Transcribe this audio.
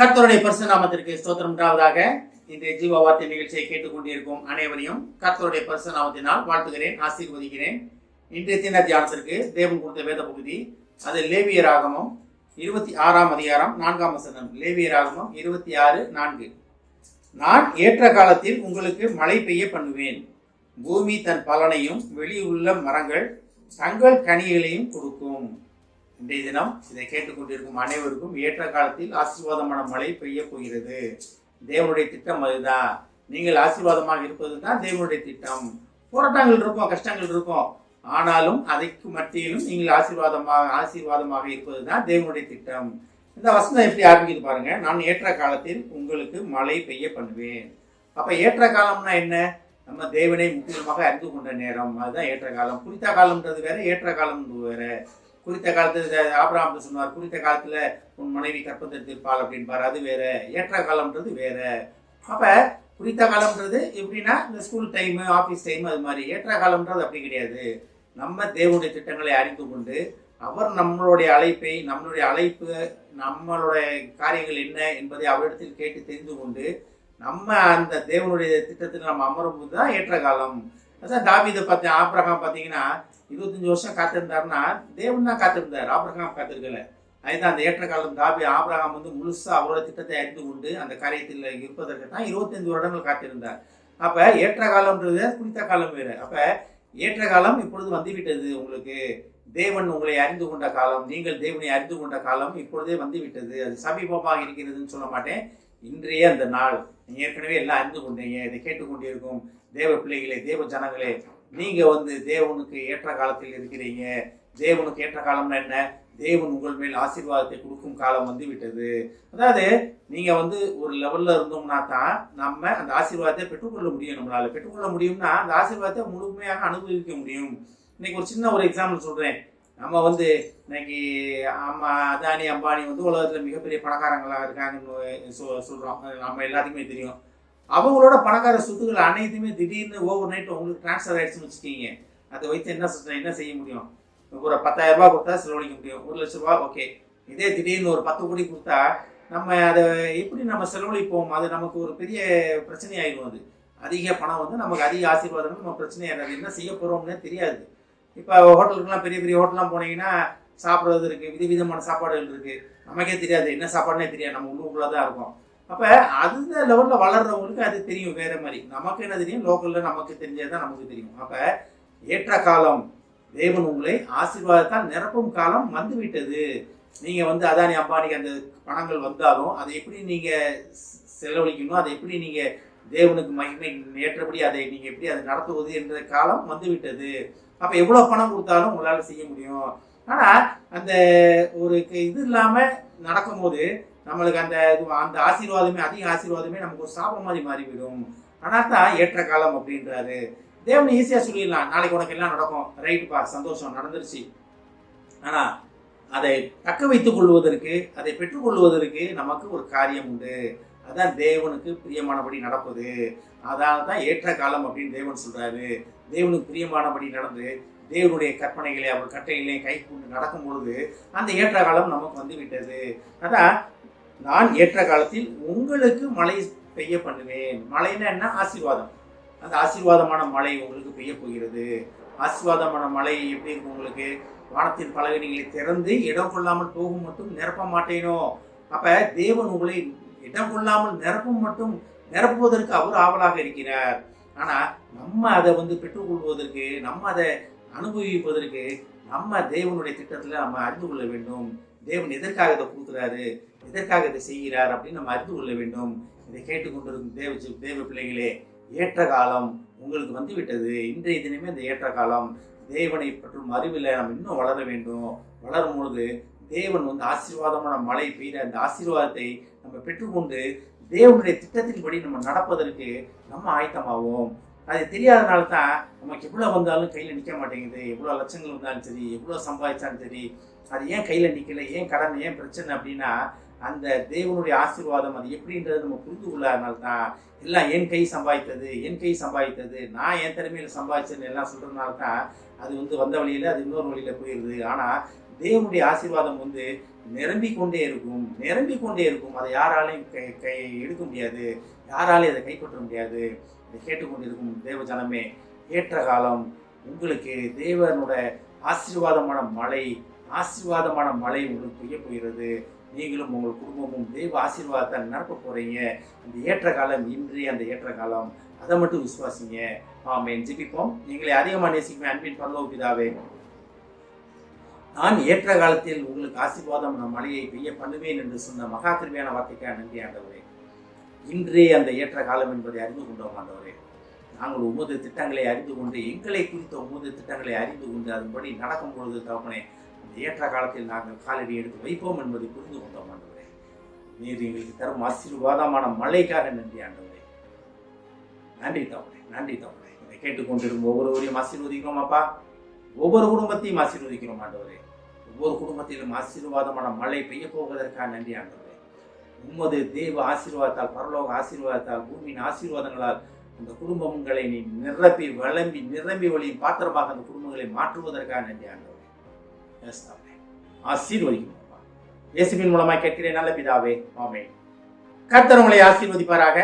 கர்த்தருடைய பரிசுத்த நாமத்திற்கு ஸ்தோத்திரம் உண்டாவதாக. இன்றைய ஜீவ வார்த்தை நிகழ்ச்சியை கேட்டுக்கொண்டிருக்கும் அனைவரையும் கர்த்தருடைய பரிசுத்த நாமத்தினால் வாழ்த்துகிறேன், ஆசீர்வதிக்கிறேன். இன்றைய தின தியானத்திற்கு தேவன் கொடுத்த வேத பகுதி அது லேவியராகமம் 26ஆம் அதிகாரம் 4ஆம் வசனம். லேவியராகமம் 26:4. நான் ஏற்ற காலத்தில் உங்களுக்கு மழை பெய்ய பண்ணுவேன், பூமி தன் பலனையும் வெளியுள்ள மரங்கள் தங்கள் கனிகளையும் கொடுக்கும். இன்றைய தினம் இதை கேட்டுக்கொண்டிருக்கும் அனைவருக்கும் ஏற்ற காலத்தில் ஆசீர்வாதமான மழை பெய்ய போகிறது. தேவனுடைய திட்டம் அதுதான். நீங்கள் ஆசீர்வாதமாக இருப்பது தான் தேவனுடைய திட்டம். போராட்டங்கள் இருக்கும், கஷ்டங்கள் இருக்கும், ஆனாலும் அதைக்கு மத்தியிலும் நீங்கள் ஆசீர்வாதமாக இருப்பது தான் தேவனுடைய திட்டம். இந்த வசனம் எப்படி ஆரம்பிக்குது பாருங்க. நான் ஏற்ற காலத்தில் உங்களுக்கு மழை பெய்ய பண்ணுவேன். அப்ப ஏற்ற காலம்னா என்ன? நம்ம தேவனை முக்கியமாக அறிந்து கொண்ட நேரம், அதுதான் ஏற்ற காலம். குறித்த காலம்ன்றது வேற, ஏற்ற காலம் வேற. குறித்த காலத்துல ஆபிரகாம் சொன்னார், குறித்த காலத்துல உன் மனைவி கற்பந்தெடுத்திருப்பாள் அப்படின்பார், அது வேற. ஏற்ற காலம்ன்றது வேற. அப்ப குறித்த காலம்ன்றது எப்படின்னா இந்த ஸ்கூல் டைம், ஆஃபீஸ் டைம், அது மாதிரி. ஏற்ற காலம்ன்றது அப்படி கிடையாது. நம்ம தேவனுடைய திட்டங்களை அறிந்து கொண்டு அவர் நம்மளுடைய அழைப்பை, நம்மளுடைய காரியங்கள் என்ன என்பதை அவரிடத்தில் கேட்டு தெரிந்து கொண்டு நம்ம அந்த தேவனுடைய திட்டத்தில் நம்ம அமரும் போது தான் ஏற்ற காலம். அதான் தாவீதை பார்த்தேன், ஆபிரகாம் பார்த்தீங்கன்னா 25 வருஷம் காத்திருந்தாருன்னா தேவன் தான் காத்திருந்தார், ஆபிரகாம் காத்திருக்கல. அதுதான் அந்த ஏற்ற காலம். ஆபிரகாம் முழுசா அவரோட திட்டத்தை அறிந்து கொண்டு அந்த காரியத்தில் இருப்பதற்கு தான் 25 வருடங்கள் காத்திருந்தார். அப்ப ஏற்ற காலம்ன்றது குறித்த காலம் வேறு. அப்ப ஏற்ற காலம் இப்பொழுது வந்துவிட்டது. உங்களுக்கு தேவன் உங்களை அறிந்து கொண்ட காலம், நீங்கள் தேவனை அறிந்து கொண்ட காலம் இப்பொழுதே வந்துவிட்டது. அது சமீபமாக இருக்கிறதுன்னு சொல்ல மாட்டேன். இன்றைய அந்த நாள் நீங்க ஏற்கனவே எல்லாம் அறிந்து கொண்டீங்க. இதை கேட்டுக்கொண்டிருக்கும் தேவ பிள்ளைகளே, தேவ ஜனங்களே, நீங்க தேவனுக்கு ஏற்ற காலத்தில் இருக்கிறீங்க. தேவனுக்கு ஏற்ற காலம்னா என்ன? தேவன் உங்கள் மேல் ஆசீர்வாதத்தை கொடுக்கும் காலம் வந்து விட்டது. அதாவது நீங்க ஒரு லெவல்ல இருந்தோம்னா தான் நம்ம அந்த ஆசீர்வாதத்தை பெற்றுக்கொள்ள முடியும். நம்மளால பெற்றுக்கொள்ள முடியும்னா அந்த ஆசீர்வாதத்தை முழுமையாக அனுபவிக்க முடியும். இன்னைக்கு ஒரு சின்ன ஒரு எக்ஸாம்பிள் சொல்றேன். நம்ம இன்னைக்கு அதானி அம்பானி உலகத்துல மிகப்பெரிய பணக்காரங்களா இருக்காங்கன்னு சொல்றோம். நம்ம எல்லாத்துக்குமே தெரியும். அவங்களோட பணக்கார சொத்துக்கள் அனைத்துமே திடீர்னு ஓவர் நைட் உங்களுக்கு டிரான்ஸ்ஃபர் ஆயிடுச்சுன்னு வச்சுக்கீங்க. அதை வைத்து என்ன செய்ய முடியும்? ஒரு 10,000 ரூபாய் கொடுத்தா செலவழிக்க முடியும். 1 லட்ச ரூபா ஓகே. இதே திடீர்னு ஒரு 10 கோடி கொடுத்தா நம்ம அதை எப்படி நம்ம செலவழிப்போம்? அது நமக்கு ஒரு பெரிய பிரச்சனை ஆயிடும். அது அதிக பணம் நமக்கு அதிக ஆசீர்வாதம் நம்ம பிரச்சனையாகாது. என்ன செய்ய போறோம்னே தெரியாது. இப்போ ஹோட்டலுக்குலாம் பெரிய பெரிய ஹோட்டல்லாம் போனீங்கன்னா சாப்பிட்றது இருக்கு, விதவிதமான சாப்பாடுகள் இருக்கு. நமக்கே தெரியாது, என்ன சாப்பாடுனே தெரியாது, நம்ம உள்ளுக்குள்ள தான் இருக்கும். அப்போ அந்த லெவலில் வளர்றவங்களுக்கு அது தெரியும் வேற மாதிரி. நமக்கு என்ன தெரியும்? லோக்கலில் நமக்கு தெரிஞ்சதுதான் நமக்கு தெரியும். அப்போ ஏற்ற காலம், தேவன் உங்களை ஆசீர்வாதத்தால் நிரப்பும் காலம் வந்துவிட்டது. நீங்க அதானி அம்பானிக்கு அந்த பணங்கள் வந்தாலும் அதை எப்படி நீங்க செலவழிக்கணும், அதை எப்படி நீங்க தேவனுக்கு மகிமை ஏற்றபடி அதை நீங்க எப்படி அதை நடத்துவது என்ற காலம் வந்துவிட்டது. அப்ப எவ்வளவு பணம் கொடுத்தாலும் உங்களால செய்ய முடியும். ஆனா அந்த ஒரு இது இல்லாம நடக்கும்போது நம்மளுக்கு அந்த ஆசீர்வாதமே, அதிக ஆசீர்வாதமே நமக்கு ஒரு சாபம் மாதிரி மாறிவிடும். ஆனா தான் ஏற்ற காலம் அப்படின்றாரு. தேவன் ஈஸியா சொல்லிடலாம், நாளைக்கு உனக்கு எல்லாம் நடக்கும், ரைட்டுப்பா, சந்தோஷம், நடந்துருச்சு. ஆனா அதை தக்க வைத்துக் கொள்வதற்கு, அதை பெற்றுக்கொள்வதற்கு நமக்கு ஒரு காரியம் உண்டு. அதான் தேவனுக்கு பிரியமானபடி நடப்பது. அதனால தான் ஏற்ற காலம் அப்படின்னு தேவன் சொல்றாரு. தேவனுக்கு பிரியமானபடி நடந்து தேவனுடைய கற்பனைகளை, அவர் கட்டளைகளையும் கை கொண்டு நடக்கும் பொழுது அந்த ஏற்ற காலம் நமக்கு வந்து விட்டது. அதான் நான் ஏற்ற காலத்தில் உங்களுக்கு மழை பெய்ய பண்ணுவேன். மழைன்னா என்ன? ஆசீர்வாதம். அந்த ஆசீர்வாதமான மழை உங்களுக்கு பெய்ய போகிறது. ஆசீர்வாதமான மழை எப்படி இருக்கும் உங்களுக்கு? வானத்தின் பலகணிகளை திறந்து இடம் கொள்ளாமல் போகும் மட்டும் நிரப்ப மாட்டேனோ. அப்ப தேவன் உங்களை இடம் கொள்ளாமல் நிரப்புவதற்கு அவர் ஆவலாக இருக்கிறார். ஆனா நம்ம அதை பெற்றுக்கொள்வதற்கு, நம்ம அதை அனுபவிப்பதற்கு நம்ம தேவனுடைய திட்டத்துல நம்ம அறிந்து கொள்ள வேண்டும். தேவன் எதற்காக இதை கொடுக்குறாரு, எதற்காக இதை செய்கிறார் அப்படின்னு நம்ம அறிந்து கொள்ள வேண்டும். இதை கேட்டுக்கொண்டிருக்கும் தேவ பிள்ளைகளே, ஏற்ற காலம் உங்களுக்கு வந்து விட்டது. இன்றைய தினமே இந்த ஏற்ற காலம். தேவனை பற்றும் அறிவில் நம்ம இன்னும் வளர வேண்டும். வளரும் பொழுது தேவன் ஆசீர்வாதமான மழை பெய்த அந்த ஆசீர்வாதத்தை நம்ம பெற்றுக்கொண்டு தேவனுடைய திட்டத்தின்படி நம்ம நடப்பதற்கு நம்ம ஆயத்தமாவோம். அது தெரியாதனால தான் நமக்கு எவ்வளவு வந்தாலும் கையில நிற்க மாட்டேங்குது. எவ்வளவு லட்சங்கள் வந்தாலும் சரி, எவ்வளவு சம்பாதிச்சாலும் சரி, அது ஏன் கையில நிக்கல, ஏன் கடன், ஏன் பிரச்சனை அப்படின்னா அந்த தேவனுடைய ஆசீர்வாதம் அது எப்படின்றது நம்ம புரிந்து கொள்ளாதனால தான் எல்லாம் என் கை சம்பாதித்தது, நான் என் திறமையில சம்பாதிச்சேன்னு எல்லாம் சொல்றதுனால தான் அது வந்த வழியில அது இன்னொரு வழியில போயிடுது. ஆனா தேவனுடைய ஆசீர்வாதம் வந்து நிரம்பிக் கொண்டே இருக்கும். அதை யாராலையும் கை எடுக்க முடியாது, யாராலையும் அதை கைப்பற்ற முடியாது. இதை கேட்டுக்கொண்டிருக்கும் தேவ ஜனமே, ஏற்ற காலம் உங்களுக்கு தேவனோட ஆசீர்வாதமான மழை உங்களுக்கு பெய்ய போகிறது. நீங்களும் உங்கள் குடும்பமும் தேவ ஆசீர்வாதத்தை நிரப்ப போறீங்க. இந்த ஏற்ற காலம் இன்றைய அந்த ஏற்ற காலம், அதை மட்டும் விசுவாசிங்க. ஆமென். ஜெபிப்போம். எங்களை அதிகமாக நேசிக்கும் அன்பின் பரலோக பிதாவே, நான் ஏற்ற காலத்தில் உங்களுக்கு ஆசீர்வாதம் மழையை பெய்ய பண்ணுவேன் என்று சொன்ன மகா கிருபையான வார்த்தைக்காக நன்றி ஆண்டவரே. இன்றே அந்த ஏற்ற காலம் என்பதை அறிந்து கொண்டோம் ஆண்டவரே. நாங்கள் உமது திட்டங்களை அறிந்து கொண்டு, எங்களை குறித்த உமது திட்டங்களை அறிந்து கொண்டு அதன்படி நடக்கும் பொழுது தகப்பனே, அந்த ஏற்ற காலத்தில் நாங்கள் காலடி எடுத்து வைப்போம் என்பதை புரிந்து கொண்டோம் ஆண்டவரே. நீர் எங்களுக்கு தரும் ஆசீர்வாதமான மழைக்காக நன்றி ஆண்டவரே. நன்றி தகப்பனே. இதை கேட்டுக்கொண்டிருக்கும் ஒவ்வொருவரையும் ஆசீர்வதிக்கிறோம் அப்பா. ஒவ்வொரு குடும்பத்தையும் ஆசீர்வதிக்கிறோம் ஆண்டவரே. ஒவ்வொரு குடும்பத்திலும் ஆசீர்வாதமான மழை பெய்ய போவதற்காக நன்றி ஆண்டவரே. உமது தேவ ஆசீர்வாதத்தால், பரலோக ஆசீர்வாதத்தால், பூமியின் ஆசீர்வாதங்களால் அந்த குடும்பங்களை நீ நிரம்பி வழியும் பாத்திரமாக அந்த குடும்பங்களை மாற்றுவதற்காக நன்றி ஆண்டவரே. ஆசீர்வதிக்கும் இயேசுவின் மூலமாய் கேட்கிறேன் நல்ல பிதாவே. ஆமென். கர்த்தர் உங்களை ஆசீர்வதிப்பாராக.